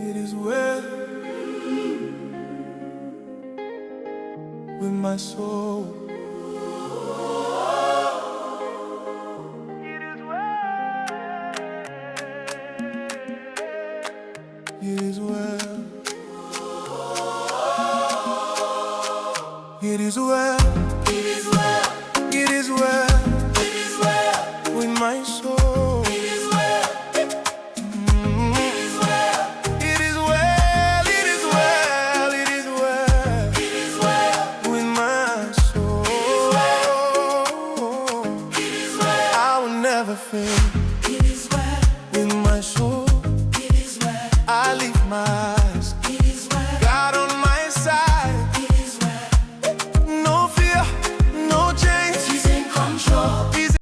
It is well with my soul. It is well. It is well. It is well. It is well It is well. with my soul. It is well. It is well. It is well. It is well. It is well It is well. with my soul. It is well. I will never fail.